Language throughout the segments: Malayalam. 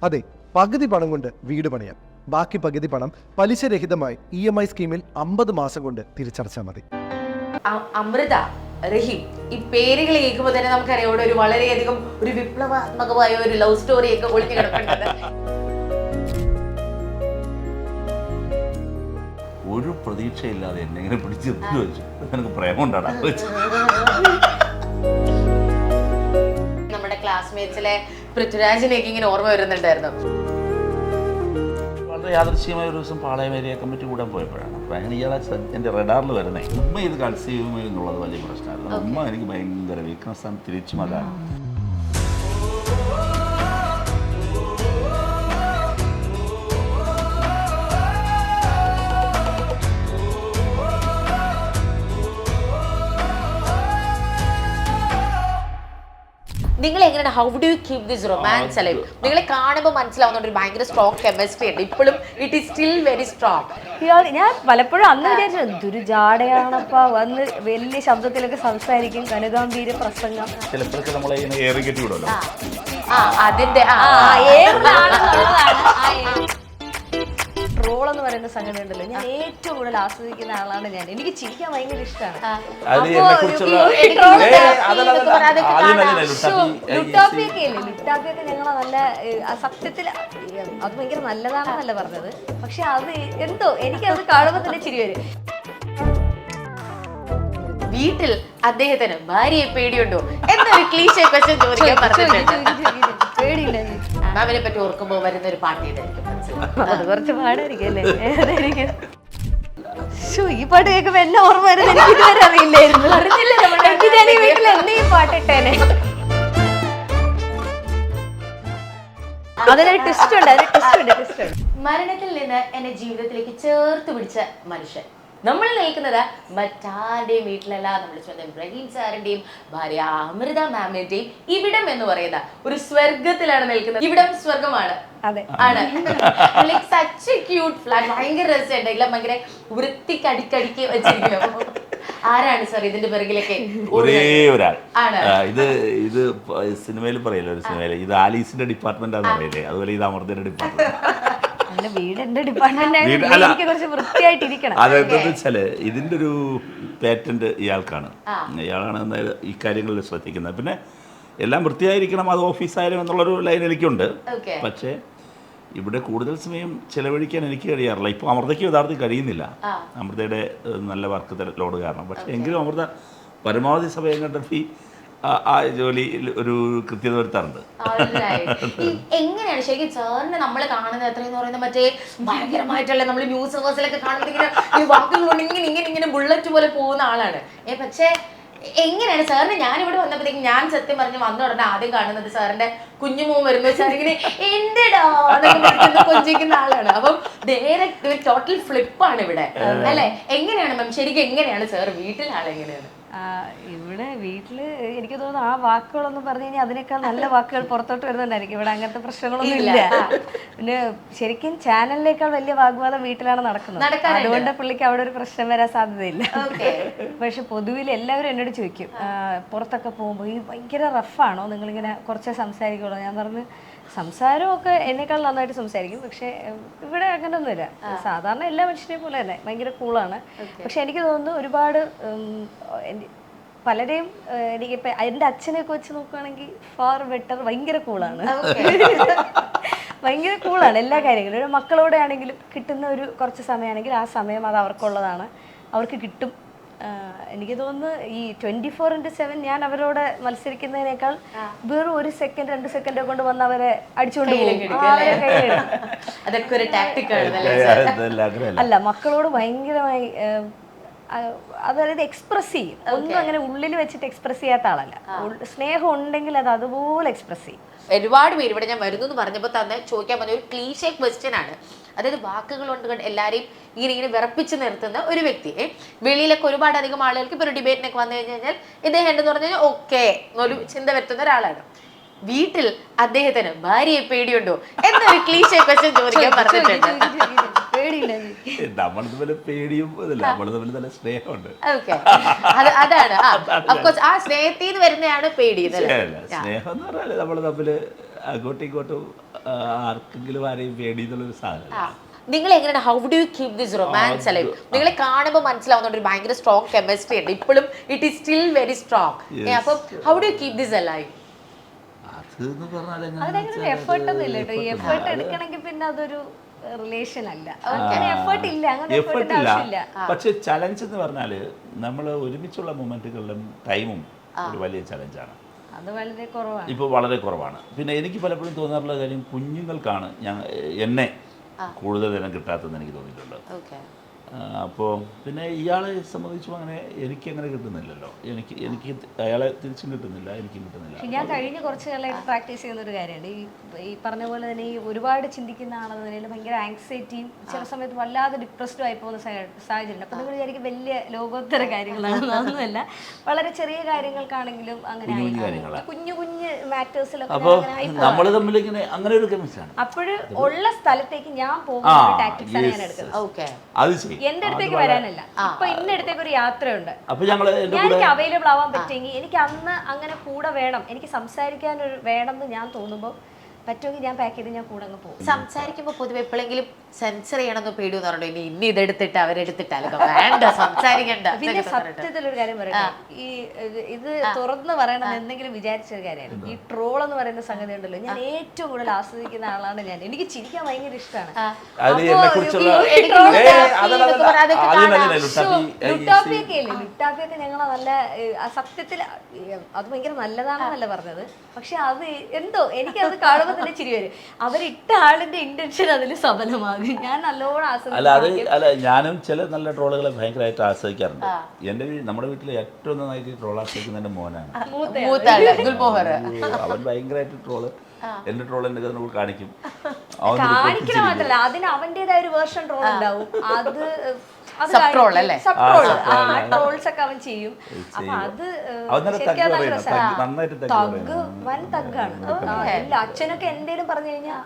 അതെ, പകുതി പണം കൊണ്ട് വീട് പണിയാം. ബാക്കി പകുതി പണം പലിശരഹിതമായി EMI സ്കീമിൽ 50 മാസം കൊണ്ട് തിരിച്ചടച്ചാൽ മതി. അമൃത, റഹീം, ഈ പേരുകൾ കേൾക്കുമ്പോൾ തന്നെ നമുക്കറിയാം ഇവിടെ ഒരു വളരെയധികം ഒരു വിപ്ലവാത്മകമായ ഒരു ലവ് സ്റ്റോറി ഒക്കെ ഒളിഞ്ഞു കിടക്കേണ്ടത്. ഒരു പ്രതീക്ഷയില്ലാതെ എന്നെ പിടിച്ച് വെച്ചു. എനിക്ക് പ്രേമം ഉണ്ടാടാ. നമ്മുടെ ക്ലാസ്മേറ്റ്സിലെ പൃഥ്വിരാജിനെയൊക്കെ ഇങ്ങനെ ഓർമ്മ വരുന്നുണ്ടായിരുന്നു. വളരെ യാദൃശ്യമായ ഒരു ദിവസം പാളയം ഏരിയ കമ്മിറ്റി കൂടാൻ പോയപ്പോഴാണ് അപ്പോൾ അങ്ങനെ ഇയാളെ എൻ്റെ റഡാറിൽ വരണേ. ഉമ്മ ഇത് കൺസീവ് എന്നുള്ളത് വലിയ പ്രശ്നമായിരുന്നു. ഉമ്മ എനിക്ക് ഭയങ്കര വീക്ക്നെസ്സാണ്. തിരിച്ചും അതാണ്. നിങ്ങൾ എങ്ങനെയാണ്, how do you keep this romance alive? നിങ്ങളെ കാണുമ്പോൾ മനസ്സിലാവുന്ന ഒരു ഭയങ്കര സ്ട്രോങ് കെമിസ്ട്രി ഉണ്ട്. ഇപ്പോഴും it is still very strong. ഞാൻ പലപ്പോഴും അന്ന് വിചാരിച്ചു എന്തൊരു ജാടയാണപ്പാ, വന്ന് വലിയ ശബ്ദത്തിലൊക്കെ സംസാരിക്കും, കനകാംബീര പ്രസംഗം. ചിലപ്പോഴൊക്കെ നമ്മളെ ഏറി കെട്ടി വിടുമല്ലോ. അതിന്റെ ട്രോൾ എന്ന് പറയുന്ന സംഗതി ഉണ്ടല്ലോ, ഞാൻ ഏറ്റവും കൂടുതൽ ആസ്വദിക്കുന്ന ആളാണ് ഞാൻ. എനിക്ക് ചിരിക്കാൻ ഭയങ്കര ഇഷ്ടമാണ്. ലുട്ടാപ്പിയൊക്കെ ഇല്ലേ, ലുട്ടാപ്പിയൊക്കെ ഞങ്ങളെ നല്ല സത്യത്തിൽ അത് ഭയങ്കര നല്ലതാണെന്നല്ല പറഞ്ഞത്, പക്ഷെ അത് എന്തോ എനിക്കത് കാണുമ്പോൾ തന്നെ ചിരി വരും. വീട്ടിൽ അദ്ദേഹത്തിന് ഭാര്യയെ പേടിയുണ്ടോ എന്നൊരു ക്ലീശേ ക്വസ്റ്റ്യൻ ചോദിക്കാൻ പറഞ്ഞിട്ടുണ്ട്. പേടിയില്ല. മാമിനെ പറ്റി ഓർക്കുമ്പോൾ വരുന്ന ഒരു പാട്ട് ഇതായിരിക്കും. അത് കുറച്ച് പാടായിരിക്കും അല്ലേ? ഈ പാട്ട് കേൾക്കുമ്പോ എന്നെ ഓർമ്മ വരുന്നത് എനിക്ക് ഇതുവരെ അറിയില്ലായിരുന്നു. വീട്ടിൽ എന്നെ ഈ പാട്ടിട്ടേനെ. അതിനൊരു ട്വിസ്റ്റ് ഉണ്ട്, അതിന് ട്വിസ്റ്റ് ഉണ്ട്. മരണത്തിൽ നിന്ന് എന്നെ ജീവിതത്തിലേക്ക് ചേർത്ത് പിടിച്ച മനുഷ്യൻ. നമ്മൾ നിൽക്കുന്നത് മറ്റാരുടെയും വീട്ടിലല്ല, നമ്മൾ സ്വന്തം റഹീം സാറിന്റെയും ഭാര്യ അമൃത മാമിന്റെയും ഇവിടം എന്ന് പറയുന്ന ഒരു സ്വർഗത്തിലാണ് നിൽക്കുന്നത്. ഇവിടം സ്വർഗമാണ്. ആണ്. Such cute flat. ഭയങ്കര രസമുണ്ട്. ഭയങ്കര വൃത്തിക്ക് അടിക്കടിക്ക് വെച്ചിരിക്കുന്നു. ആരാണ് സാർ ഇതിന്റെ പിറകിലൊക്കെ? ഒരേ ഒരാൾ ആണ്. ഇത് സിനിമയിൽ പറയല്ലോ, ഒരു സിനിമയില് ഇത് ആലീസിന്റെ ഡിപ്പാർട്ട്മെന്റ് ആണെന്ന് പറയില്ലേ, അതുപോലെ ഇത് അമൃതയുടെ ഡിപ്പാർട്ട്മെന്റ്. അതെന്താ വെച്ചാല് ഇതിന്റെ ഒരു പേറ്റന്റ് ഇയാൾക്കാണ്. ഇയാളാണ് എന്തായാലും ഈ കാര്യങ്ങളിൽ ശ്രദ്ധിക്കുന്നത്. പിന്നെ എല്ലാം വൃത്തിയായിരിക്കണം, അത് ഓഫീസായാലും എന്നുള്ളൊരു ലൈൻ എനിക്കുണ്ട്. പക്ഷേ ഇവിടെ കൂടുതൽ സമയം ചെലവഴിക്കാൻ എനിക്ക് കഴിയാറില്ല. ഇപ്പോൾ അമൃതയ്ക്ക് യഥാർത്ഥത്തിൽ കഴിയുന്നില്ല, അമൃതയുടെ നല്ല വർക്ക് ലോഡ് കാരണം. പക്ഷേ എങ്കിലും അമൃത പരമാവധി സമയം കണ്ടെത്തി ആ ജോലിയിൽ ഒരു കൃത്യത വരുത്താറുണ്ട്. എങ്ങനെയാണ് ശരിക്കും സാറിനെ നമ്മൾ കാണുന്നത്? എത്രയെന്ന് പറയുന്നത് മറ്റേ ഭയങ്കരമായിട്ടുള്ള നമ്മൾ ന്യൂസ് അവേഴ്സിലൊക്കെ കാണുന്നത് ഇങ്ങനെ ഈ വാക്കുകളുണ്ട്, ഇങ്ങനെ ബുള്ളറ്റ് പോലെ പോകുന്ന ആളാണ്. പക്ഷേ എങ്ങനെയാണ് സാറിന്? ഞാനിവിടെ വന്നപ്പോഴത്തേക്കും ഞാൻ സത്യം പറഞ്ഞ് വന്ന ഉടനെ ആദ്യം കാണുന്നത് സാറിന്റെ കുഞ്ഞുമോൻ വരുമ്പോൾ സാർ ഇങ്ങനെ എന്തെടാ കൊഞ്ചിക്കുന്ന ആളാണ്. അപ്പം നേരെ ടോട്ടൽ ഫ്ലിപ്പാണ് ഇവിടെ അല്ലെ? എങ്ങനെയാണ് മാം ശരിക്കും എങ്ങനെയാണ് സാർ വീട്ടിൽ ആളെങ്ങനെയാണ്? ഇവിടെ വീട്ടില് എനിക്ക് തോന്നുന്നു ആ വാക്കുകളൊന്നും പറഞ്ഞു കഴിഞ്ഞാൽ അതിനേക്കാൾ നല്ല വാക്കുകൾ പുറത്തോട്ട് വരുന്നുണ്ടായിരിക്കും. ഇവിടെ അങ്ങനത്തെ പ്രശ്നങ്ങളൊന്നും ഇല്ല. പിന്നെ ശരിക്കും ചാനലിനേക്കാൾ വലിയ വാഗ്വാദം വീട്ടിലാണ് നടക്കുന്നത്. അതുകൊണ്ട് പുള്ളിക്ക് അവിടെ ഒരു പ്രശ്നം വരാൻ സാധ്യതയില്ല. പക്ഷെ പൊതുവിൽ എല്ലാവരും എന്നോട് ചോദിക്കും, പുറത്തൊക്കെ പോകുമ്പോൾ ഈ ഭയങ്കര റഫാണോ, നിങ്ങളിങ്ങനെ കുറച്ചേ സംസാരിക്കുള്ളൂ? ഞാൻ പറഞ്ഞു സംസാരമൊക്കെ എന്നെക്കാൾ നന്നായിട്ട് സംസാരിക്കും, പക്ഷെ ഇവിടെ അങ്ങനെയൊന്നുമില്ല. സാധാരണ എല്ലാ മനുഷ്യരെയും പോലെ തന്നെ ഭയങ്കര കൂളാണ്. പക്ഷെ എനിക്ക് തോന്നുന്നു ഒരുപാട് പലരെയും എനിക്കിപ്പോൾ എൻ്റെ അച്ഛനെയൊക്കെ വെച്ച് നോക്കുകയാണെങ്കിൽ ഫാർ ബെറ്റർ. ഭയങ്കര കൂളാണ്, ഭയങ്കര കൂളാണ് എല്ലാ കാര്യങ്ങളും. ഒരു മക്കളോടെ ആണെങ്കിലും കിട്ടുന്ന ഒരു കുറച്ച് സമയമാണെങ്കിൽ ആ സമയം അത് അവർക്കുള്ളതാണ്, അവർക്ക് കിട്ടും. എനിക്ക് തോന്നുന്നു ഈ 24/7 ഞാൻ അവരോട് മത്സരിക്കുന്നതിനേക്കാൾ വെറും 1 സെക്കൻഡ് 2 സെക്കൻഡ് കൊണ്ട് വന്ന് അവരെ അടിച്ചുകൊണ്ട് അല്ല, മക്കളോട് ഭയങ്കരമായി അതായത് എക്സ്പ്രസ് ചെയ്യും. ഒന്നും അങ്ങനെ ഉള്ളിൽ വെച്ചിട്ട് എക്സ്പ്രസ് ചെയ്യാത്ത ആളല്ല. സ്നേഹം ഉണ്ടെങ്കിൽ അത് അതുപോലെ എക്സ്പ്രസ് ചെയ്യും. ഒരുപാട് പേര് ഇവിടെ ഞാൻ വരുന്നു എന്ന് പറഞ്ഞപ്പോൾ തന്നെ ചോദിക്കാൻ പറഞ്ഞ ഒരു ക്ലീഷേ ക്വസ്റ്റ്യൻ ആണ്. അതായത് വാക്കുകൾ കൊണ്ട് എല്ലാവരെയും ഇങ്ങനെ വിറപ്പിച്ച് നിർത്തുന്ന ഒരു വ്യക്തി. വെളിയിലൊക്കെ ഒരുപാട് അധികം ആളുകൾക്ക് ഇപ്പോൾ ഒരു ഡിബേറ്റിനൊക്കെ വന്നു കഴിഞ്ഞാൽ ഇദ്ദേഹം ഉണ്ടെന്ന് പറഞ്ഞു കഴിഞ്ഞാൽ ഓക്കെ ഒരു ചിന്ത വരുത്തുന്ന ഒരാളാണ്. വീട്ടിൽ അദ്ദേഹത്തിന് ഭാര്യയെ പേടിയുണ്ടോ എന്നൊരു ക്ലീഷേ ക്വസ്റ്റ്യൻ ചോദിക്കാൻ പറഞ്ഞിട്ടുണ്ട്. നമ്മൾ തമ്മിൽ പേടിയും നമ്മൾ തമ്മിൽ നല്ല സ്നേഹമുണ്ട്. അതാണ് ആ സ്നേഹത്തിൽ നിന്ന് വരുന്നതാണ് പേടി. സ്നേഹം എന്ന് പറഞ്ഞാൽ നമ്മൾ തമ്മിൽ അങ്ങോട്ടും ഇങ്ങോട്ടും ആർക്കെങ്കിലും ആരെയും പേടി എന്നുള്ളൊരു സാധനം. നിങ്ങൾ എങ്ങനെയാണ്, how do you keep this romance alive? നിങ്ങളെ കാണുമ്പോൾ മനസ്സിലാവുന്ന ഒരു ഭയങ്കര സ്ട്രോങ് കെമിസ്ട്രി ഉണ്ട് ഇപ്പോഴും, it is still very strong. അപ്പം how do you keep this alive? അതെന്ന് പറഞ്ഞാൽ അതിനങ്ങനെ എഫേർട്ട് ഒന്നും ഇല്ല കേട്ടോ. ഈ എഫേർട്ട് എടുക്കണമെങ്കിൽ പിന്നെ അതൊരു റിലേഷൻ അല്ല, അങ്ങനെ എഫേർട്ട് ഇല്ല, അങ്ങനെ എഫേർട്ടിന്റെ ആവശ്യമില്ല. പക്ഷെ ചലഞ്ച് എന്ന് പറഞ്ഞാൽ നമ്മൾ ഒരുമിച്ചുള്ള മൊമെന്റുകളിലും ടൈമും ഒരു വലിയ ചലഞ്ചാണ്. അത് വളരെ കുറവാണ്, ഇപ്പോൾ വളരെ കുറവാണ്. പിന്നെ എനിക്ക് പലപ്പോഴും തോന്നാറുള്ള കാര്യം, കുഞ്ഞുങ്ങൾക്കാണ് എന്നെ കൂടുതൽ നേരം കിട്ടാത്തതെന്ന് എനിക്ക് തോന്നിയിട്ടുണ്ട്. അപ്പോൾ പിന്നെ ഇയാളെ സംബന്ധിച്ചും അങ്ങനെ എനിക്കങ്ങനെ കിട്ടുന്നില്ലല്ലോ. എനിക്ക് അയാളെ തിരിച്ചും കിട്ടുന്നില്ല, എനിക്കും കിട്ടുന്നില്ല. ഞാൻ കഴിഞ്ഞ കുറച്ച് കാലമായിട്ട് പ്രാക്ടീസ് ചെയ്യുന്ന ഒരു കാര്യമാണ് ഈ പറഞ്ഞ പോലെ തന്നെ. ഈ ഒരുപാട് ചിന്തിക്കുന്ന ആളെന്ന നിലയിൽ ഭയങ്കര ആങ്സൈറ്റിയും ചില സമയത്ത് വല്ലാതെ ഡിപ്രസ്ഡും ആയി പോകുന്ന സാഹചര്യം. അപ്പം നിങ്ങൾ വിചാരിക്കും വലിയ ലോകോത്തര കാര്യങ്ങളാണ്, അതൊന്നുമല്ല. വളരെ ചെറിയ കാര്യങ്ങൾക്കാണെങ്കിലും അങ്ങനെ കുഞ്ഞു കുഞ്ഞു മാറ്റേഴ്സിലൊക്കെ നമ്മൾ തമ്മിൽ ഇങ്ങനെ അങ്ങനെ ഒരു കെമിസ്ട്രിയാണ്. അപ്പോഴ് ഉള്ള സ്ഥലത്തേക്ക് ഞാൻ പോകുന്ന ടാക്ടിക്സ് ആണ് ഞാൻ എടുക്കുന്നത്. അത് ശരി, എന്റെ അടുത്തേക്ക് വരാനല്ല. ഇപ്പൊ ഇന്ന അടുത്തേക്ക് ഒരു യാത്രയുണ്ട്, അപ്പൊ ഞാൻ എനിക്ക് അവൈലബിൾ ആവാൻ പറ്റുമെങ്കിൽ എനിക്ക് അന്ന് അങ്ങനെ കൂടെ വേണം, എനിക്ക് സംസാരിക്കാൻ ഒരു വേണം എന്ന് ഞാൻ തോന്നുമ്പോൾ പറ്റുമെങ്കിൽ ഞാൻ പാക്ക് ചെയ്ത് ഞാൻ കൂടെ അങ്ങ് പോകും. സംസാരിക്കുമ്പോൾ പൊതുവെ എപ്പോഴെങ്കിലും സെൻസർ ചെയ്യണമെന്ന് പേടിയെന്ന് പറഞ്ഞു, ഇനി ഇതെടുത്തിട്ട് അവരെടുത്തിട്ടാലോ വേണ്ട സംസാരിക്കണ്ട. പിന്നെ സത്യത്തിലൊരു കാര്യം പറയട്ടെ, ഈ ഇത് തുറന്ന് പറയണം എന്തെങ്കിലും വിചാരിച്ചൊരു കാര്യമാണ്. ഈ ട്രോൾ എന്ന് പറയുന്ന സംഗതി ഉണ്ടല്ലോ, ഞാൻ ഏറ്റവും കൂടുതൽ ആസ്വദിക്കുന്ന ആളാണ് ഞാൻ. എനിക്ക് ചിരിക്കാൻ ഭയങ്കര ഇഷ്ടമാണ്. ലുട്ടാപ്പിയൊക്കെ ഇല്ലേ, ലുട്ടാപ്പിയൊക്കെ ഞങ്ങളെ നല്ല സത്യത്തിൽ അത് ഭയങ്കര നല്ലതാണെന്നല്ല പറഞ്ഞത്, പക്ഷെ അത് എന്തോ എനിക്കത് കാണുമ്പോൾ തന്നെ ചിരി വരും. അവരിട്ട ആളിന്റെ ഇന്റൻഷൻ അതിൽ സഫലമാകും. ഞാൻ നല്ലോണം അല്ല ഞാനും ചില നല്ല ട്രോളുകളെ ഭയങ്കരമായിട്ട് ആസ്വദിക്കാറുണ്ട്. നമ്മുടെ വീട്ടിൽ ഏറ്റവും നന്നായിട്ട് ട്രോൾ ആസ്വദിക്കുന്ന എന്റെ മോനാണ്. അവൻ ഭയങ്കരമായിട്ട് ട്രോള്, എന്റെ ട്രോൾ എന്റെ നമ്മൾ കാണിക്കും. കാണിക്കണം മാത്രല്ല, അതിന് അവന്റേതായ ഒരു വേർഷൻ ട്രോൾ ഉണ്ടാവും. അത് ട്രോൾസ് ഒക്കെ അവൻ ചെയ്യും. അപ്പൊ അത് വൻ തഗ്ഗാണ്. ഇല്ല, അച്ഛനൊക്കെ എന്തേലും പറഞ്ഞു കഴിഞ്ഞാൽ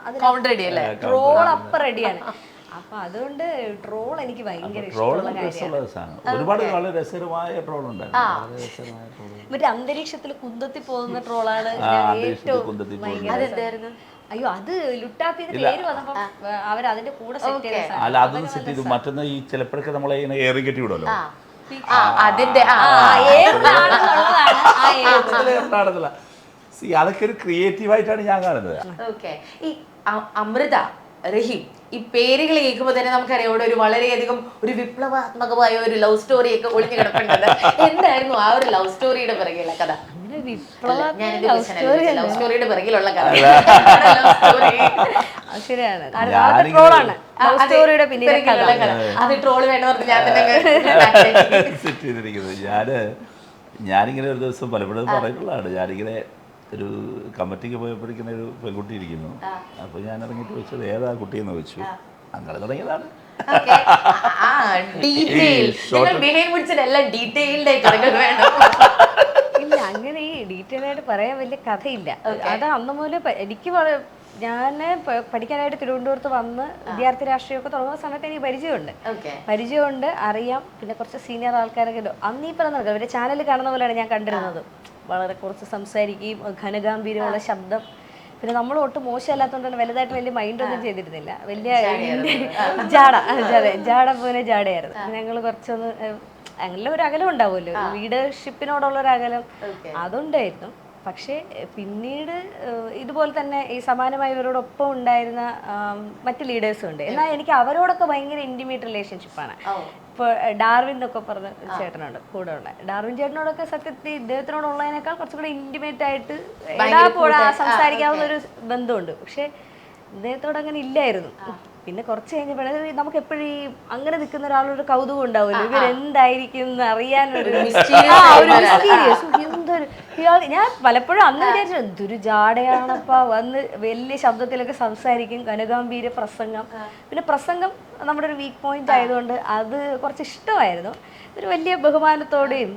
ട്രോൾ അപ്പ റെഡിയാണ്. അപ്പൊ അതുകൊണ്ട് ട്രോൾ എനിക്ക് ഭയങ്കര ഇഷ്ടമുള്ള കാര്യമാണ്. ഒരുപാട് രസകരമായ ട്രോൾ ഉണ്ട്. മറ്റേ അന്തരീക്ഷത്തിൽ കുന്തത്തി പോകുന്ന ട്രോളാണ് ഏറ്റവും ഭയങ്കര. അയ്യോ, അത് ലുട്ടാപ്പിന്റെ പേര് വന്നപ്പോ അവർ അതിന്റെ കൂടെ സെറ്റ് ചെയ്ത. അല്ല, അതൊന്നും സെറ്റ് ചെയ്തു. മറ്റൊന്ന് ഈ ചിലപ്പോഴൊക്കെ നമ്മളെ ഇങ്ങനെ ഏറി കെട്ടി വിടുമല്ലോ, അതൊക്കെ ഒരു ക്രിയേറ്റീവായിട്ടാണ് ഞാൻ കാണുന്നത്. ഈ അമൃത, റഹീം, ഈ പേരുകൾ കേൾക്കുമ്പോൾ തന്നെ നമുക്കറിയാം ഇവിടെ ഒരു വളരെയധികം ഒരു വിപ്ലവാത്മകമായ ഒരു ലവ് സ്റ്റോറി ഒക്കെ ഒളിഞ്ഞു കിടപ്പുണ്ട്. എന്തായിരുന്നു ആ ഒരു ലവ് സ്റ്റോറിയുടെ പിറകെയുള്ള കഥ? ലവ് സ്റ്റോറിയുടെ പിറകിലുള്ള കഥ ശരിയാണ്. അത് ട്രോള് വേണമെന്ന് പറഞ്ഞ് ഞാൻ തന്നെ സെറ്റ് ചെയ്തിരിക്കുന്നത്. ഞാനിങ്ങനെ ഒരു ദിവസം പലപ്പോഴും പറഞ്ഞിട്ടുള്ളതാണ്. ഞാനിങ്ങനെ ഒരു കമ്മിറ്റിക്ക് പോയപ്പോഴേക്കും ഒരു പെൺകുട്ടി ഇരിക്കുന്നു. അപ്പോൾ ഞാൻ ഇറങ്ങിയിട്ട് ചോദിച്ചത് ഏതാ കുട്ടിയെന്ന് ചോദിച്ചു. അങ്ങനെ തുടങ്ങിയതാണ്. ഇല്ല, അങ്ങനെ ഈ ഡീറ്റെയിൽ ആയിട്ട് പറയാൻ വലിയ കഥയില്ല. അത് അന്ന് മുതലേ എനിക്ക് ഞാൻ പഠിക്കാനായിട്ട് തിരുവനന്തപുരത്ത് വന്ന് വിദ്യാർത്ഥി രാഷ്ട്രീയമൊക്കെ തുടങ്ങുന്ന സമയത്ത് എനിക്ക് പരിചയമുണ്ട്, അറിയാം. പിന്നെ കുറച്ച് സീനിയർ ആൾക്കാരൊക്കെ അന്ന് ഈ പറഞ്ഞ അവരുടെ ചാനൽ കാണുന്ന പോലെയാണ് ഞാൻ കണ്ടിരുന്നത്. വളരെ കുറച്ച് സംസാരിക്കുകയും ഗാംഭീര്യമുള്ള ശബ്ദം. പിന്നെ നമ്മൾ ഒട്ടും മോശമല്ലാത്തതുകൊണ്ട് തന്നെ വലുതായിട്ട് വലിയ മൈൻഡൊന്നും ചെയ്തിരുന്നില്ല. വലിയ ജാട പോലെ ജാടയായിരുന്നു. ഞങ്ങൾ കുറച്ചൊന്ന് അങ്ങനെ ഒരു അകലം ഉണ്ടാവുമല്ലോ, ലീഡർഷിപ്പിനോടുള്ള ഒരു അകലം അതുണ്ടായിരുന്നു. പക്ഷേ പിന്നീട് ഇതുപോലെ തന്നെ ഈ സമാനമായി ഇവരോടൊപ്പം ഉണ്ടായിരുന്ന മറ്റ് ലീഡേഴ്സും ഉണ്ട്. എന്നാൽ എനിക്ക് അവരോടൊക്കെ ഭയങ്കര ഇൻറ്റിമേറ്റ് റിലേഷൻഷിപ്പാണ്. ഇപ്പോൾ ഡാർവിൻ എന്നൊക്കെ പറഞ്ഞ ചേട്ടനുണ്ട് കൂടെ ഉള്ള. ഡാർവിൻ ചേട്ടനോടൊക്കെ സത്യത്തിൽ ഇദ്ദേഹത്തിനോടുള്ളതിനേക്കാൾ കുറച്ചും കൂടെ ഇൻറ്റിമേറ്റ് ആയിട്ട് സംസാരിക്കാവുന്ന ഒരു ബന്ധമുണ്ട്. പക്ഷെ ഇദ്ദേഹത്തോട് അങ്ങനെ ഇല്ലായിരുന്നു. പിന്നെ കുറച്ച് കഴിഞ്ഞപ്പോഴേ നമുക്ക് എപ്പോഴും ഈ അങ്ങനെ നിൽക്കുന്ന ഒരാളൊരു കൗതുകം ഉണ്ടാവുമല്ലോ, ഇവരെന്തായിരിക്കും എന്ന് അറിയാനൊരു എന്തൊരു ഞാൻ പലപ്പോഴും അന്ന് വിചാരിച്ചു എന്തൊരു ജാടയാണപ്പാ, വന്ന് വലിയ ശബ്ദത്തിലൊക്കെ സംസാരിക്കും, ഘനഗാംഭീര്യ പ്രസംഗം. പിന്നെ പ്രസംഗം നമ്മുടെ ഒരു വീക്ക് പോയിന്റ് ആയതുകൊണ്ട് അത് കുറച്ച് ഇഷ്ടമായിരുന്നു. ഒരു വലിയ ബഹുമാനത്തോടെയും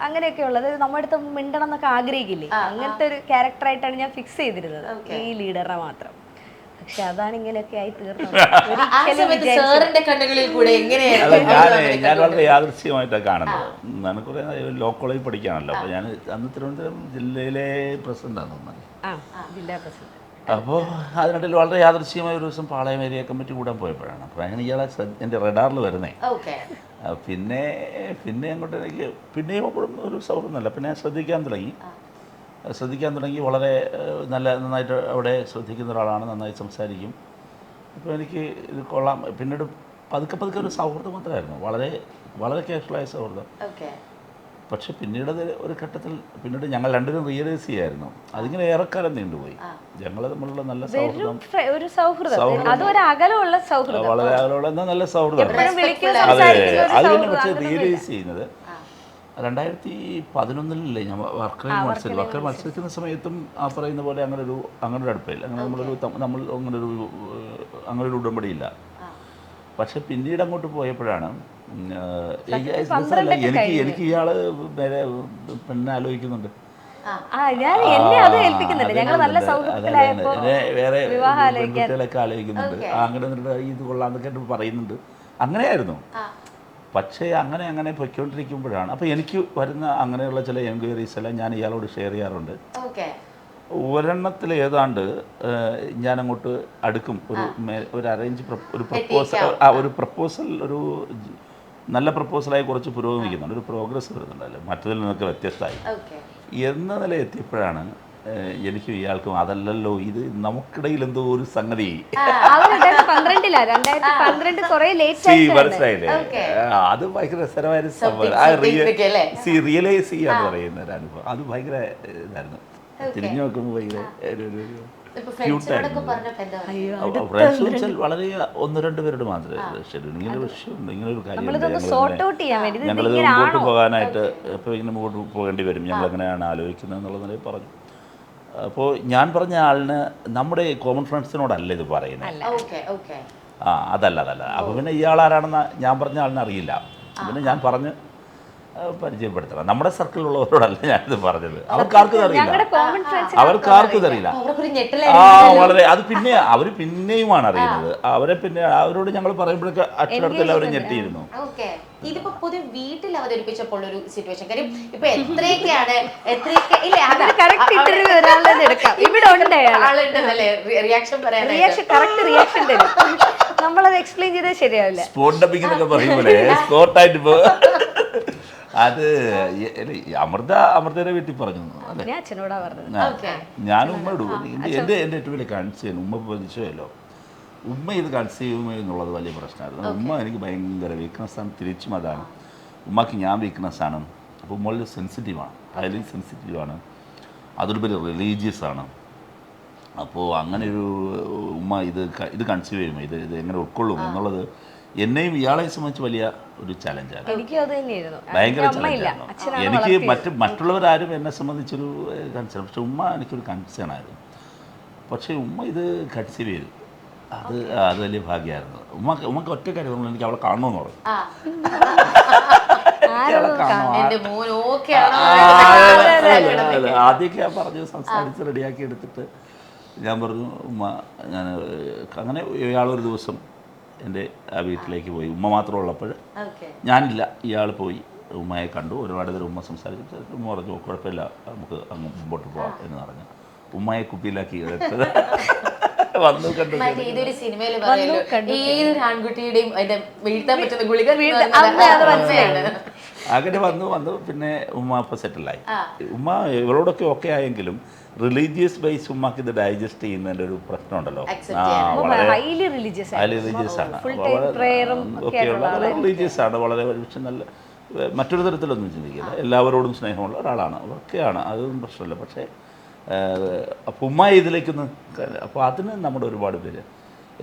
അങ്ങനെയൊക്കെ ഉള്ളത്. നമ്മുടെ അടുത്ത് മിണ്ടണം എന്നൊക്കെ ആഗ്രഹിക്കില്ലേ, അങ്ങനത്തെ ഒരു ക്യാരക്ടറായിട്ടാണ് ഞാൻ ഫിക്സ് ചെയ്തിരുന്നത് ഈ ലീഡറെ മാത്രം. പക്ഷെ അതാണ് ഇങ്ങനെയൊക്കെ ആയി തീർന്നത്. ഞാൻ വളരെ യാദൃശ്യമായിട്ടാണ് കാണുന്നത്. ഞാൻ കുറെ ലോ കോളേജിൽ പഠിക്കാണല്ലോ. അപ്പോൾ ഞാൻ അന്ന് തിരുവനന്തപുരം ജില്ലയിലെ പ്രസിഡന്റാണ് തോന്നുന്നത്. അപ്പോൾ അതിനിടയിൽ വളരെ യാദൃശ്ചികമായ ഒരു ദിവസം പാളയം ഏരിയ കമ്മിറ്റി കൂടാൻ പോയപ്പോഴാണ്. അപ്പോൾ അങ്ങനെ ഇയാളെ എൻ്റെ റഡാറിൽ വരുന്നേ. ഓക്കെ. പിന്നെ അങ്ങോട്ട് എനിക്ക് പിന്നെയും അപ്പോഴും ഒരു സൗഹൃദമല്ല, പിന്നെ ശ്രദ്ധിക്കാൻ തുടങ്ങി. വളരെ നന്നായിട്ട് അവിടെ ശ്രദ്ധിക്കുന്ന ഒരാളാണ്, നന്നായി സംസാരിക്കും. അപ്പോൾ എനിക്ക് ഇത് കൊള്ളാം. പിന്നീട് പതുക്കെ ഒരു സൗഹൃദം മാത്രമായിരുന്നു, വളരെ വളരെ കാഷ്വലായ സൗഹൃദം. പക്ഷെ പിന്നീട് ഒരു ഘട്ടത്തിൽ ഞങ്ങൾ രണ്ടുപേരും റിയലൈസ് ചെയ്യായിരുന്നു, അതിങ്ങനെ ഏറെക്കാലം നീണ്ടുപോയി. ഞങ്ങൾ തമ്മിലുള്ള നല്ല സൗഹൃദം, ഒരു സൗഹൃദം, വളരെ അകലമുള്ള എന്നാൽ നല്ല സൗഹൃദം. അതെ, അതിനെ പക്ഷേ റിയലൈസ് ചെയ്യുന്നത് 2011 ഞാൻ വർക്കല മത്സരിക്കുന്ന സമയത്തും ആ പറയുന്ന പോലെ അങ്ങനെ ഒരു അടുപ്പമില്ല, നമ്മൾ അങ്ങനൊരു ഉടമ്പടിയില്ല. പക്ഷെ പിന്നീട് അങ്ങോട്ട് പോയപ്പോഴാണ് എനിക്ക് ഇയാള് വേറെ പെണ്ണെ ആലോചിക്കുന്നുണ്ട്, വേറെ പെൺകുട്ടികളൊക്കെ ആലോചിക്കുന്നുണ്ട്, അങ്ങനെ ഇത് കൊള്ളാന്നൊക്കെ പറയുന്നുണ്ട്. അങ്ങനെയായിരുന്നു. പക്ഷേ അങ്ങനെ പൊയ്ക്കൊണ്ടിരിക്കുമ്പോഴാണ് അപ്പോൾ എനിക്ക് വരുന്ന അങ്ങനെയുള്ള ചില എൻക്വയറീസ് എല്ലാം ഞാൻ ഇയാളോട് ഷെയർ ചെയ്യാറുണ്ട്. ഒരെണ്ണത്തിൽ ഏതാണ്ട് ഞാൻ അങ്ങോട്ട് അടുക്കും, ഒരു അറേഞ്ച് ഒരു പ്രപ്പോസൽ ഒരു നല്ല പ്രപ്പോസലായി കുറച്ച് പുരോഗമിക്കുന്നുണ്ട്, ഒരു പ്രോഗ്രസ് വരുന്നുണ്ടല്ലോ മറ്റതിൽ നിന്നൊക്കെ വ്യത്യസ്തമായി എന്ന നില എത്തിയപ്പോഴാണ് എനിക്കും ഇയാൾക്കും അതല്ലല്ലോ ഇത് നമുക്കിടയിൽ എന്തോ ഒരു സംഗതി മനസ്സിലായില്ലേ. അത് ഭയങ്കര രസകരമായൊരു സംഭവം, റിയലൈസ് ചെയ്യാന്ന് പറയുന്ന ഒരു അനുഭവം. അത് ഭയങ്കര ഇതായിരുന്നു. തിരിഞ്ഞു നോക്കുമ്പോൾ ഭയങ്കര ഫ്രണ്ട്സ് വളരെ 1-2 പേരോട് മാത്രമേ ഇങ്ങനെ വിഷയമുണ്ട്, ഇങ്ങനെ ഒരു കാര്യം ഞങ്ങളിത് മുമ്പോട്ട് പോകാനായിട്ട് ഇപ്പോൾ ഇങ്ങനെ മുമ്പോട്ട് പോകേണ്ടി വരും, ഞങ്ങൾ എങ്ങനെയാണ് ആലോചിക്കുന്നത് എന്നുള്ള നിലയിൽ പറഞ്ഞു. അപ്പോൾ ഞാൻ പറഞ്ഞ ആളിന് നമ്മുടെ കോമൺ ഫ്രണ്ട്സിനോടല്ല ഇത് പറയുന്നത്. അതല്ല. അപ്പോൾ പിന്നെ ഇയാളാരാണെന്ന് ഞാൻ പറഞ്ഞ ആളിനെ അറിയില്ല. പിന്നെ ഞാൻ പറഞ്ഞ് പരിചയപ്പെടുത്തണം. നമ്മുടെ സർക്കിളിലുള്ളവരോടല്ല ഞാനിത് പറഞ്ഞത്, അവർക്കാർക്കും അറിയില്ല. വളരെ അത് പിന്നെ അവർ പിന്നെയുമാണ് അറിയുന്നത്. അവരോട് ഞങ്ങൾ പറയുമ്പോഴൊക്കെ അക്ഷരത്തിൽ അവർ ഞെട്ടിയിരുന്നു. ഇതിപ്പോ പൊതുവെ വീട്ടിൽ അവതരിപ്പിച്ചപ്പോൾ ഒരു സിറ്റുവേഷൻ, കാര്യം ഇപ്പൊ റിയാക്ഷൻ നമ്മളത് എക്സ്പ്ലെയിൻ ചെയ്താൽ ശരിയാവില്ല. സ്പോട്ട് പറയുമ്പോലെ സ്പോട്ടായിട്ട് പോ. അത് അമൃതയുടെ വീട്ടിൽ പറഞ്ഞു അല്ലേ, ഞാനും ഉമ്മയോട് എൻ്റെ ഏറ്റവും വലിയ കൺസേൺ ഉമ്മ പ്രതിച്ചല്ലോ, ഉമ്മ ഇത് കൺസീവ് ചെയ്യുമോ എന്നുള്ളത് വലിയ പ്രശ്നമായിരുന്നു. ഉമ്മ എനിക്ക് ഭയങ്കര വീക്ക്നെസ്സാണ്, തിരിച്ചും അതാണ്. ഉമ്മക്ക് ഞാൻ വീക്ക്നെസ്സാണ്. അപ്പോൾ ഉമ്മ സെൻസിറ്റീവാണ്, ഹൈലി സെൻസിറ്റീവാണ്, അതൊരുപരി റിലീജിയസ് ആണ്. അപ്പോൾ അങ്ങനെ ഒരു ഉമ്മ ഇത് കൺസീവ് ചെയ്യുമോ, ഇത് എങ്ങനെ ഉൾക്കൊള്ളും എന്നുള്ളത് എന്നെയും ഇയാളെ സംബന്ധിച്ച് വലിയ ഒരു ചലഞ്ചാണ്, ഭയങ്കര ചലഞ്ചാണ്. എനിക്ക് മറ്റുള്ളവരാരും എന്നെ സംബന്ധിച്ചൊരു കൺസേൺ, പക്ഷെ ഉമ്മ എനിക്കൊരു കൺസേൺ ആയിരുന്നു. പക്ഷേ ഉമ്മ ഇത് കൺസീവ് ചെയ്തു, അത് വലിയ ഭാഗ്യമായിരുന്നു. ഉമ്മക്ക് ഒറ്റ കാര്യം, എനിക്ക് അവളെ കാണണമെന്ന് പറഞ്ഞു. ആദ്യമൊക്കെ ഞാൻ പറഞ്ഞു സംസാരിച്ച് റെഡിയാക്കി എടുത്തിട്ട് ഞാൻ പറഞ്ഞു ഉമ്മ ഞാൻ അങ്ങനെ ഇയാളൊരു ദിവസം എൻ്റെ ആ വീട്ടിലേക്ക് പോയി. ഉമ്മ മാത്രം ഉള്ളപ്പോൾ ഞാനില്ല, ഇയാൾ പോയി ഉമ്മയെ കണ്ടു. ഒരുപാട് നേരം ഉമ്മ സംസാരിച്ചു. ഉമ്മ പറഞ്ഞു കുഴപ്പമില്ല, നമുക്ക് അങ്ങ് മുമ്പോട്ട് പോകാം എന്ന് പറഞ്ഞു. ഉമ്മയെ കുപ്പിയിലാക്കി എടുത്തത് വന്നു കണ്ടു. ഏതൊരു സിനിമയിൽ ഏതൊരു ആൺകുട്ടിയുടെയും അങ്ങനെ വന്നു. പിന്നെ ഉമ്മ അപ്പോൾ സെറ്റിലായി. ഉമ്മ ഇവളോടൊക്കെ ഓക്കെ ആയെങ്കിലും റിലീജിയസ് ബേസ് ഉമ്മക്ക് ഇത് ഡൈജസ്റ്റ് ചെയ്യുന്നതിൻ്റെ ഒരു പ്രശ്നമുണ്ടല്ലോ. ഹൈലി റിലീജിയസ് ആണ്, വളരെ റിലീജിയസ് ആണ്, വളരെ പക്ഷെ നല്ല മറ്റൊരു തരത്തിലൊന്നും ചിന്തിക്കില്ല, എല്ലാവരോടും സ്നേഹമുള്ള ഒരാളാണ്, അതൊക്കെയാണ്, അതൊന്നും പ്രശ്നമില്ല. പക്ഷേ അപ്പോൾ ഉമ്മ ഇതിലേക്കൊന്ന് അപ്പോൾ അതിന് നമ്മുടെ ഒരുപാട് പേര്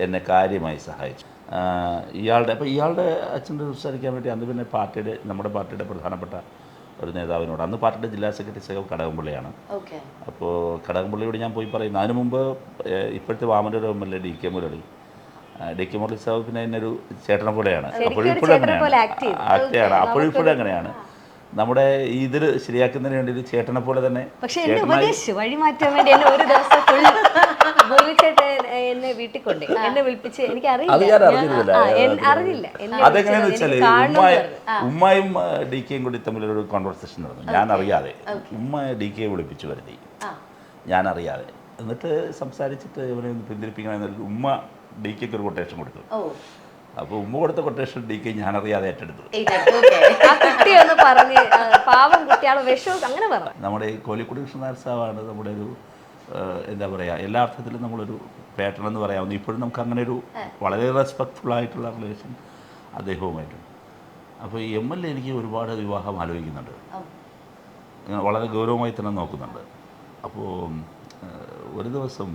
എന്നെ കാര്യമായി സഹായിച്ചു. ഇയാളുടെ അച്ഛൻ്റെ സംസാരിക്കാൻ വേണ്ടി അന്ന് പിന്നെ നമ്മുടെ പാർട്ടിയുടെ പ്രധാനപ്പെട്ട ഒരു നേതാവിനോട്, അന്ന് പാർട്ടിയുടെ ജില്ലാ സെക്രട്ടറി സേവ് കടകംപള്ളിയാണ്. അപ്പോൾ കടകംപള്ളിയോട് ഞാൻ പോയി പറയുന്നു. അതിനു മുമ്പ് ഇപ്പോഴത്തെ Vamanoor MLA D K Murali സാബ് പിന്നെ എന്നെ ഒരു ചേട്ടനെ പോലെയാണ്, അപ്പോഴിപ്പോഴും അങ്ങനെയാണ്, അപ്പോഴിപ്പോഴും അങ്ങനെയാണ്. നമ്മുടെ ഇതിൽ ശരിയാക്കുന്നതിന് വേണ്ടി ഒരു ചേട്ടനെ പോലെ തന്നെ. പക്ഷെ എന്നെ ഉപദേശിച്ചു വഴി മാറ്റാൻ വേണ്ടി എന്നെ ഒരു ദിവസം എന്നെ വീട്ടിൽ കൊണ്ട് എന്നെ വിളിപ്പിച്ച് എനിക്ക് അറിയില്ല. അതെങ്ങനെയാന്ന് വെച്ചാല് ഉമ്മയും ഡി കെയും കൂടി തമ്മിലൊരു കോൺവെർസേഷൻ നടന്നു. ഞാൻ അറിയാതെ ഉമ്മ ഡി കെ വിളിപ്പിച്ചു വരുത്തി, ഞാൻ അറിയാതെ. എന്നിട്ട് സംസാരിച്ചിട്ട് ഇവനെ ഒന്ന് പിന്തിരിപ്പിക്കണമെന്നൊരു ഉമ്മ DK ഒരു കൊട്ടേഷൻ കൊടുത്തു. അപ്പോൾ ഉമ്മ കൊടുത്ത കൊട്ടേഷൻ DK ഞാനറിയാതെ ഏറ്റെടുത്തു. ആ കുട്ടി ഒന്ന് പറഞ്ഞ് പാവം കുട്ടിയാൾ വിഷവും അങ്ങനെ പറഞ്ഞു. നമ്മുടെ ഈ കോലിക്കുടി കൃഷ്ണനായർ സാറാണ് നമ്മുടെ ഒരു എന്താ പറയുക, എല്ലാ അർത്ഥത്തിലും നമ്മളൊരു പാറ്റേൺ എന്ന് പറയാവുന്ന. ഇപ്പോഴും നമുക്ക് അങ്ങനെ ഒരു വളരെ റെസ്പെക്ട്ഫുൾ ആയിട്ടുള്ള റിലേഷൻ അദ്ദേഹവുമായിട്ടുണ്ട്. അപ്പോൾ ഈ MLA എനിക്ക് ഒരുപാട് വിവാഹം ആലോചിക്കുന്നുണ്ട്, വളരെ ഗൗരവമായി തന്നെ നോക്കുന്നുണ്ട്. അപ്പോൾ ഒരു ദിവസം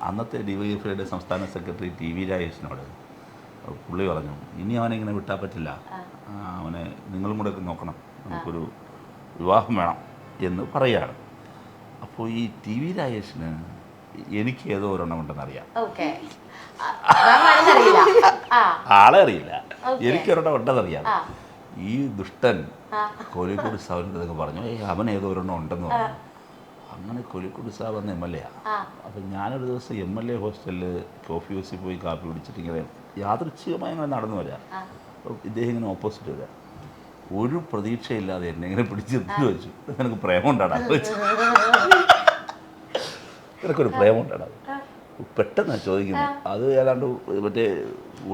അന്നത്തെ DYFIയുടെ സംസ്ഥാന സെക്രട്ടറി TV രാജേഷിനോട് പുള്ളി പറഞ്ഞു, ഇനി അവനെ ഇങ്ങനെ വിട്ടാൽ പറ്റില്ല, അവനെ നിങ്ങളും കൂടെ ഒക്കെ നോക്കണം, നമുക്കൊരു വിവാഹം വേണം എന്ന് പറയുകയാണ്. അപ്പോൾ ഈ TV രാജേഷിന് എനിക്ക് ഏതോ ഒരെണ്ണം ഉണ്ടെന്നറിയാം. ആളെ അറിയില്ല, എനിക്കൊരെണ്ണം ഉണ്ടെന്നറിയാം. ഈ ദുഷ്ടൻ കോലിക്കുടി സാറിൻ്റെ പറഞ്ഞു, അവൻ ഏതോ ഒരെണ്ണം ഉണ്ടെന്ന് പറഞ്ഞു. അങ്ങനെ കോലിക്കുടി സാർ വന്ന MLA. അപ്പം ഞാനൊരു ദിവസം MLA ഹോസ്റ്റലിൽ കോഫി ഹൗസിൽ പോയി കാപ്പി കുടിച്ചിട്ട് ഇങ്ങനെ യാദൃച്ഛികമായി അങ്ങനെ നടന്നു വരാം. അപ്പോൾ ഇദ്ദേഹം ഇങ്ങനെ ഓപ്പോസിറ്റ് വരാം. ഒരു പ്രതീക്ഷയില്ലാതെ എന്നെ ഇങ്ങനെ പിടിച്ച് വെച്ചു, നിനക്ക് പ്രേമുണ്ടാടാ വെച്ചു, നിനക്കൊരു പ്രേമുണ്ടാടാ. പെട്ടെന്നാണ് ചോദിക്കുന്നത്. അത് ഏതാണ്ട് മറ്റേ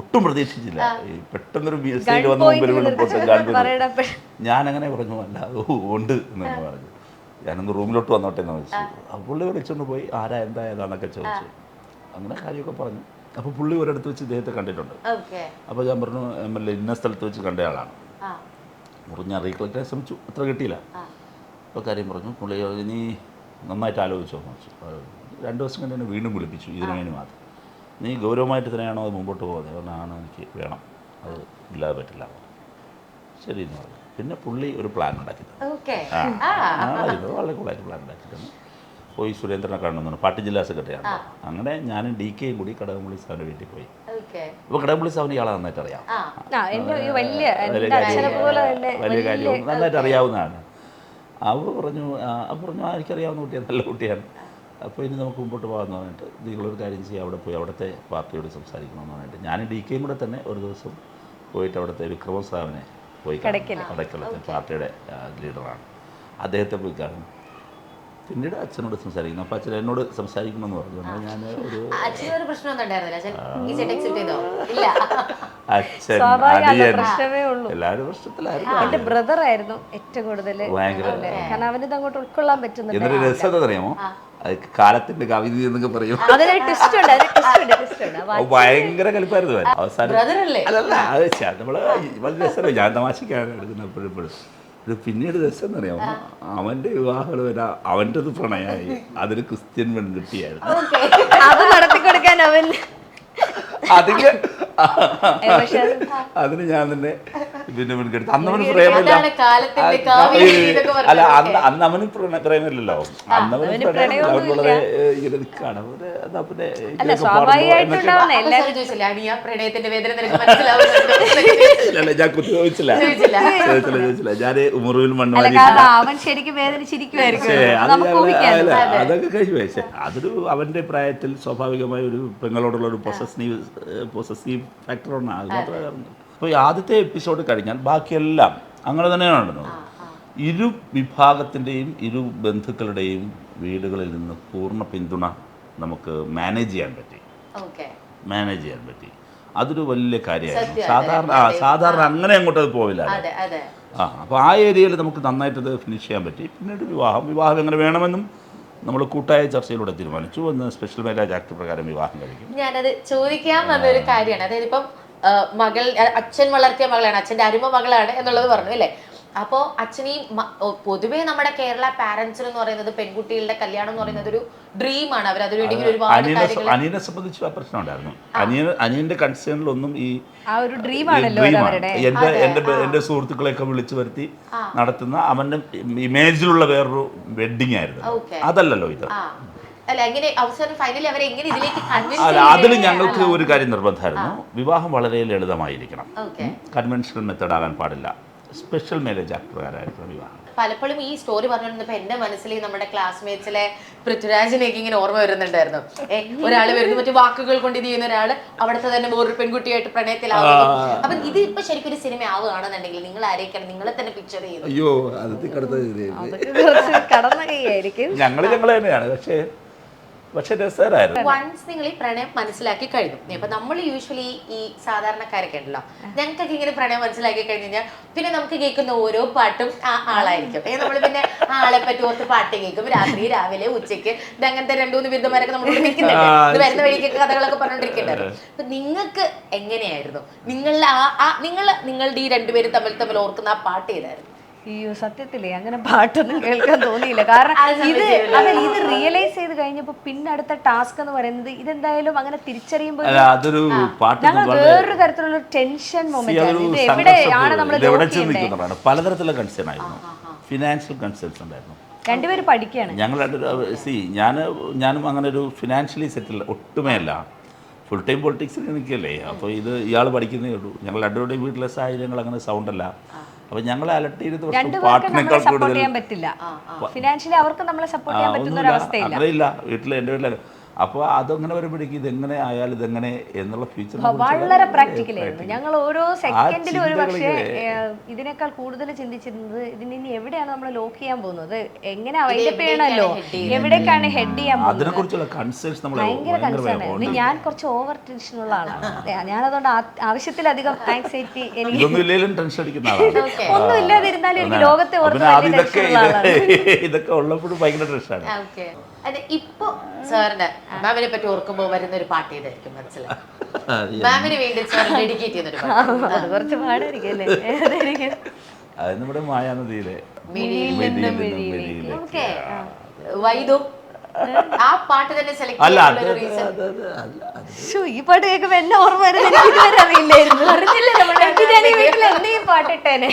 ഒട്ടും പ്രതീക്ഷിച്ചില്ല. പെട്ടെന്നൊരു BSc വന്ന മുമ്പിൽ ഞാനങ്ങനെ പറഞ്ഞു, അല്ല ഉണ്ട് എന്ന് പറഞ്ഞു. ഞാനൊന്ന് റൂമിലോട്ട് വന്നോട്ടെ എന്ന് വെച്ചു. അപ്പോൾ പുള്ളി വിളിച്ചുകൊണ്ട് പോയി, ആരാ എന്താ ഏതാന്നൊക്കെ ചോദിച്ചു. അങ്ങനെ കാര്യമൊക്കെ പറഞ്ഞു. അപ്പോൾ പുള്ളി ഒരിടത്ത് വെച്ച് ഇദ്ദേഹത്തെ കണ്ടിട്ടുണ്ട്. അപ്പോൾ ഞാൻ പറഞ്ഞു, MLA ഇന്ന സ്ഥലത്ത് വെച്ച് കണ്ട ആളാണ്. ഞാൻ റീകളക്ട് ചെയ്യാൻ ശ്രമിച്ചു, അത്ര കിട്ടിയില്ല. അപ്പോൾ കാര്യം പറഞ്ഞു. പുള്ളി നീ നന്നായിട്ട് ആലോചിച്ചോ എന്ന് വെച്ചു. 2 ദിവസം കഴിഞ്ഞ് എന്നെ വീണ്ടും വിളിപ്പിച്ചു ഇതിനു വേണ്ടി മാത്രം. നീ ഗൗരവമായിട്ട് തന്നെയാണോ അത് മുമ്പോട്ട് പോകുന്നത്? പറഞ്ഞാണ്, എനിക്ക് വേണം, അത് ഇല്ലാതെ പറ്റില്ല. ശരി എന്ന് പറഞ്ഞു. പിന്നെ പുള്ളി ഒരു പ്ലാൻ ഉണ്ടാക്കി തന്നു. വളരെ കൂളായിട്ട് പ്ലാൻ ഉണ്ടാക്കി തന്നു. പോയി സുരേന്ദ്രനെ കാണുന്നു, പാട്ട് ജില്ലാ സെക്രട്ടറിയാണ്. അങ്ങനെ ഞാനും DKയും കൂടി കടകംപള്ളി സാറിൻ്റെ വീട്ടിൽ പോയി. അപ്പോൾ കടകംപള്ളി സാറിന് ഇയാളെ നന്നായിട്ട് അറിയാം, വലിയ കാര്യവും നന്നായിട്ട് അറിയാവുന്നതാണ്. അവർ പറഞ്ഞു എനിക്കറിയാവുന്ന കുട്ടിയാണ്, നല്ല കുട്ടിയാണ്. അപ്പോൾ ഇനി നമുക്ക് മുമ്പോട്ട് പോകാമെന്ന് പറഞ്ഞിട്ട് നിങ്ങളൊരു കാര്യം ചെയ്യുക, അവിടെ പോയി അവിടുത്തെ പാർട്ടിയോട് സംസാരിക്കണമെന്ന് പറഞ്ഞിട്ട് ഞാനും DKയും കൂടെ തന്നെ ഒരു ദിവസം പോയിട്ട് അവിടുത്തെ വിക്രമൻ സാറിനെ പോയി കടയ്ക്കലത്തെ പാർട്ടിയുടെ ലീഡറാണ്, അദ്ദേഹത്തെ പോയി കാണും. പിന്നീട് അച്ഛനോട് സംസാരിക്കുന്നു. അപ്പോൾ അച്ഛൻ എന്നോട് സംസാരിക്കണമെന്ന് പറഞ്ഞു. ഞാൻ ഒരു അച്ഛൻ എല്ലാവരും പ്രശ്നത്തിലായിരുന്നു. എന്റെ ബ്രദർ ആയിരുന്നു ഏറ്റവും കൂടുതൽ, കാരണം അവനിത് അങ്ങോട്ട് ഉൾക്കൊള്ളാൻ പറ്റുന്നുണ്ട്. എന്നൊരു രസം അറിയാമോ, കാലത്തിന്റെ കവിത എന്നൊക്കെ പറയും, ഭയങ്കര കലിപ്പായിരുന്നു. അവസാനം അല്ലല്ല, അത് നമ്മള് വളരെ രസമല്ല, ഞാൻ തമാശക്കാണ് എടുക്കുന്നത് എപ്പോഴും. പിന്നീട് രസം എന്നറിയാമോ, അവന്റെ വിവാഹം വരാ അവൻ്റെത് പ്രണയമായി, അതൊരു ക്രിസ്ത്യൻ പെൺകുട്ടിയായിരുന്നു. അത് നടത്തിക്കൊടുക്കാൻ അവൻ അതിന് ഞാൻ തന്നെ പിന്നെ മുൻകെടുത്തു. അന്ന് അവന് പ്രേമില്ല, അല്ല അന്ന് അവന് പ്രേമില്ലല്ലോ, അന്നവന് പ്രണയമുള്ളത് ഇങ്ങനെ നിൽക്കാണ്. ഞാൻ കുത്തി ചോദിച്ചില്ല, ഞാൻ ഉമറുവിൽ മണ്ണ് അതൊക്കെ കഴിച്ചു. അതൊരു അവന്റെ പ്രായത്തിൽ സ്വാഭാവികമായ ഒരു പെങ്ങളോടുള്ള ഒരു പൊസസീവ് ഫാക്ടറാണ്, അത് മാത്രമേ കാരണം. അപ്പോൾ ഈ ആദ്യത്തെ എപ്പിസോഡ് കഴിഞ്ഞാൽ ബാക്കിയെല്ലാം അങ്ങനെ തന്നെയാണ് നടന്നത്. ഇരു വിഭാഗത്തിൻ്റെയും ഇരു ബന്ധുക്കളുടെയും വീടുകളിൽ നിന്ന് പൂർണ്ണ പിന്തുണ നമുക്ക് മാനേജ് ചെയ്യാൻ പറ്റി. അതൊരു വലിയ കാര്യമായിരുന്നു. സാധാരണ അങ്ങനെ അങ്ങോട്ട് അത് പോവില്ല. അപ്പോൾ ആ ഏരിയയിൽ നമുക്ക് നന്നായിട്ടത് ഫിനിഷ് ചെയ്യാൻ പറ്റി. പിന്നീട് വിവാഹം എങ്ങനെ വേണമെന്നും നമ്മൾ കൂട്ടായ ചർച്ചയിലൂടെ തീരുമാനിച്ചു. ഒന്ന് സ്പെഷ്യൽ മാരേജ് ആക്ട് പ്രകാരം വിവാഹം കഴിക്കും. ഞാനത് ചോദിക്കാൻ വന്നൊരു കാര്യമാണ്. അതായത് ഇപ്പം മകൾ, അച്ഛൻ വളർത്തിയ മകളാണ്, അച്ഛൻ്റെ അരുമ മകളാണ് എന്നുള്ളത് പറഞ്ഞു അല്ലേ. അപ്പോൾ അച്ഛനീ പൊതുവേ നമ്മുടെ കേരള പാരന്റ്സിന് എന്ന് പറയുന്നത് പെൺകുട്ടികളുടെ കല്യാണം എന്ന് പറയുന്നത് ഒരു ഡ്രീമാണ്. അവർ അതിനുവേണ്ടി ഒരുപാട് അനിയനെ സംബന്ധിച്ച് ആ പ്രശ്നം ഉണ്ടായിരുന്നു. അനിയന്റെ കൺസേണിലൊന്നും ഈ എന്റെ സുഹൃത്തുക്കളെയൊക്കെ വിളിച്ചു വരുത്തി നടത്തുന്ന അവന്റെ ഇമേജിലുള്ള വേറൊരു വെഡിങ് ആയിരുന്നു. അതല്ലല്ലോ ഇത്. അതിൽ ഞങ്ങൾക്ക് ഒരു കാര്യം നിർബന്ധമായിരുന്നു, വിവാഹം വളരെ ലളിതമായിരിക്കണം, കൺവെൻഷണൽ മെത്തേഡ് ആകാൻ പാടില്ല, സ്പെഷ്യൽ മാരേജ് ആക്ട് പ്രകാരമായിരുന്നു വിവാഹം. പലപ്പോഴും ഈ സ്റ്റോറി പറഞ്ഞുകൊണ്ടിരുന്നപ്പോൾ എൻ്റെ മനസ്സിൽ നമ്മുടെ ക്ലാസ്മേറ്റ്സിലെ പൃഥ്വിരാജിനെയൊക്കെ ഇങ്ങനെ ഓർമ്മ വരുന്നുണ്ടായിരുന്നു. ഒരാൾ വരുന്നു, മറ്റു വാക്കുകൾ കൊണ്ട് ഇത് ചെയ്യുന്ന ഒരാൾ അവിടുത്തെ തന്നെ വേറൊരു പെൺകുട്ടിയായിട്ട് പ്രണയത്തിലാവുന്നു. അപ്പം ഇത് ഇപ്പൊ ശരിക്കും ഒരു സിനിമ ആവുകയാണെന്നുണ്ടെങ്കിൽ നിങ്ങൾ ആരെയൊക്കെയാണ് നിങ്ങളെ തന്നെ പിക്ചർ ചെയ്യുന്നത്? അയ്യോ, അത് ഞങ്ങൾ തന്നെയാണ്. പക്ഷേ പക്ഷെ രസകരമായിരുന്നു. വൺസ് നിങ്ങൾ ഈ പ്രണയം മനസ്സിലാക്കി കഴിഞ്ഞു. ഇപ്പൊ നമ്മൾ യൂഷ്വലി ഈ സാധാരണക്കാരൊക്കെ ഉണ്ടല്ലോ, ഞങ്ങൾക്കൊക്കെ ഇങ്ങനെ പ്രണയം മനസ്സിലാക്കി കഴിഞ്ഞു കഴിഞ്ഞാൽ പിന്നെ നമുക്ക് കേൾക്കുന്ന ഓരോ പാട്ടും ആ ആളായിരിക്കും. നമ്മൾ പിന്നെ ആളെ പറ്റി ഓർത്ത് പാട്ട് കേൾക്കും, രാത്രി രാവിലെ ഉച്ചയ്ക്ക്. ഇത് അങ്ങനത്തെ 2-3 ബിരുദന്മാരൊക്കെ നമ്മൾ നിൽക്കുന്നുണ്ട്, ഇത് വരുന്ന വഴിക്കൊക്കെ കഥകളൊക്കെ പറഞ്ഞോണ്ടിരിക്കുന്നുണ്ട്. അപ്പൊ നിങ്ങൾക്ക് എങ്ങനെയായിരുന്നു നിങ്ങളുടെ ഈ രണ്ടുപേരും തമ്മിൽ ഓർക്കുന്ന ആ പാട്ട് ഏതായിരുന്നു? അയ്യോ സത്യത്തിലേ അങ്ങനെ പാട്ടൊന്നും കേൾക്കാൻ തോന്നിയില്ല. കാരണം ഇത് റിയലൈസ് ചെയ്ത് കഴിഞ്ഞപ്പോ പിന്നെ അടുത്ത ടാസ്ക് എന്ന് പറയുന്നത് ഇതെന്തായാലും അങ്ങനെ തിരിച്ചറിയുമ്പോൾ അതൊരു പാട്ട് ഞങ്ങൾ വേറൊരു തരത്തിലുള്ള ടെൻഷൻ മൊമെന്റ് ആണ്. ഇത് എവിടെയാണ് നമ്മൾ പലതരത്തിലുള്ള കൺസേൺ ആയിരുന്നു. ഫിനാൻഷ്യൽ കൺസേൺസ് ഉണ്ടായിരുന്നു. രണ്ടുപേരും പഠിക്കുകയാണ്. ഞങ്ങൾ ഞാനും അങ്ങനെ ഒരു ഫിനാൻഷ്യലി സെറ്റിൽ ഒട്ടുമേ അല്ല. ഫുൾ ടൈം പൊളിറ്റിക്സിൽ നിൽക്കുകയല്ലേ. അപ്പോൾ ഇയാൾ പഠിക്കുന്നേ ഉള്ളൂ. ഞങ്ങൾ രണ്ടുപേരുടെയും വീട്ടിലെ സാഹചര്യങ്ങൾ അങ്ങനെ സൗണ്ടല്ല. അപ്പൊ ഞങ്ങൾ അലട്ടിയിരുന്ന പാട്ടിനേക്കാൾ കൂടുതൽ ഫിനാൻഷ്യലി അവർക്ക് നമ്മളെ സപ്പോർട്ട് ചെയ്യാൻ പറ്റുന്ന ഒരു അവസ്ഥയില്ല. അറിയില്ല വീട്ടിൽ എൻ്റെ വീട്ടിൽ. അപ്പോൾ അതങ്ങനെ വരുമ്പോഴേക്കും ഇതെങ്ങനെ ആയാലും ഇതെങ്ങനെ എന്നുള്ള ഫ്യൂച്ചർ വളരെ പ്രാക്ടിക്കൽ ആയിരുന്നു. ഞങ്ങൾ ഓരോ സെക്കൻഡിലും ഒരു പക്ഷേ ഇതിനേക്കാൾ കൂടുതൽ ചിന്തിച്ചിരുന്നത് ഇതിന് ഇനി എവിടെയാണ് നമ്മൾ ലോക്ക് ചെയ്യാൻ പോകുന്നത്, എങ്ങനെ വൈൻഡപ്പ് ചെയ്യണമല്ലോ, എവിടേക്കാണ് ഹെഡ് ചെയ്യാൻ പോകുന്നത്, അതിനെക്കുറിച്ചുള്ള കൺസേൺസ് നമ്മൾ ഭയങ്കര കൺസേൺ ആയിരുന്നു. ഞാൻ കുറച്ച് ഓവർ ടെൻഷൻ ഉള്ള ആളാണ്. ഞാനതുകൊണ്ട് ആവശ്യത്തിലധികം ആങ്സൈറ്റി എനിക്ക് ടെൻഷൻ അടിക്കുന്ന ആളാണ്. ഒന്നും ഇല്ലാതിരുന്നാലും എനിക്ക് ലോകത്തെ ഇതൊക്കെ ഉള്ളപ്പോഴും ഭയങ്കര ടെൻഷനാണ്. അതെ, ഇപ്പൊ സാറിന് മാമിനെ പറ്റി ഓർക്കുമ്പോ വരുന്ന ഒരു പാട്ട് ചെയ്തായിരിക്കും മനസ്സിലായി. മാമിന് വേണ്ടി സാർ ഡെഡിക്കേറ്റ് ചെയ്യുന്ന ഒരു പാട്ട് കുറച്ച് പാടായിരിക്കും അല്ലേ? അത് നമ്മുടെ മായാനദിയിലെ ഓക്കെ. വൈദു ആ പാട്ട് തന്നെ സെലക്ട് ഈ പാട്ട് കേൾക്കുമ്പോ എന്നെ ഓർമ്മ വരുന്നത് എനിക്ക് ഇതുവരെ അറിയില്ലായിരുന്നു. അറിഞ്ഞില്ല വീട്ടിൽ എന്നീ പാട്ടിട്ടേനെ.